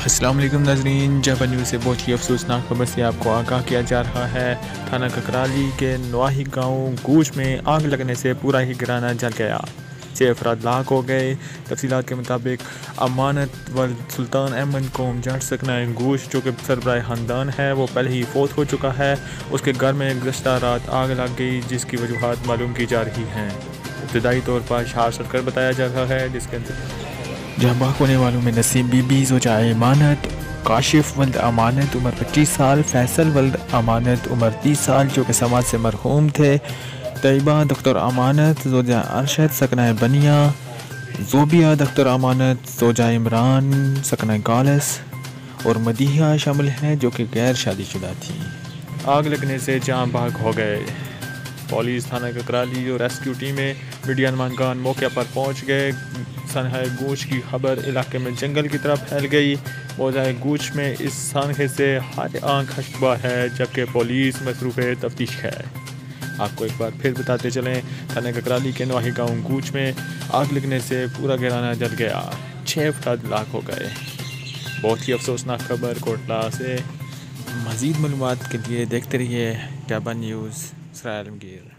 السلام علیکم ناظرین، جابا نیوز سے بہت ہی افسوسناک خبر سے آپ کو آگاہ کیا جا رہا ہے۔ تھانہ ککرالی کے نواحی گاؤں گوش میں آگ لگنے سے پورا ہی گھرانہ جل گیا، 6 افراد لاک ہو گئے۔ تفصیلات کے مطابق امانت ولد سلطان احمد قوم جٹ سکنہ گوش جو کہ سربراہ خاندان ہے وہ پہلے ہی فوت ہو چکا ہے۔ اس کے گھر میں گزشتہ رات آگ لگ گئی جس کی وجوہات معلوم کی جا رہی ہیں۔ ابتدائی طور پر شارٹ سرکٹ بتایا جا رہا ہے جس کے جہاں باق ہونے والوں میں نسیم بی بی زوجہ امانت، کاشف ولد امانت عمر 25 سال، فیصل ولد امانت عمر 30 سال جو کہ سماج سے مرحوم تھے، طیبہ دختر امانت زوجہ ارشد سکنہ بنیا، زوبیہ دختر امانت زوجہ عمران سکنہ گالس اور مدیحہ شامل ہیں جو کہ غیر شادی شدہ تھی۔ آگ لگنے سے جاں بحق ہو گئے۔ پولیس تھانہ ککرالی اور ریسکیو ٹیمیں میڈیا نمائندگان موقع پر پہنچ گئے۔ سانحہ گوش کی خبر علاقے میں جنگل کی طرف پھیل گئی۔ موضع گوش میں اس سانحے سے ہر آنکھ ہشتبا ہے جبکہ پولیس مصروف تفتیش ہے۔ آپ کو ایک بار پھر بتاتے چلیں، تھانہ ککرالی کے نواحی گاؤں گوش میں آگ لگنے سے پورا گھرانہ جل گیا، 6 افراد لاک ہو گئے۔ بہت ہی افسوسناک خبر کوٹلہ سے۔ مزید معلومات کے لیے دیکھتے رہیے جابا نیوز۔ اسرائیل عالمگیر۔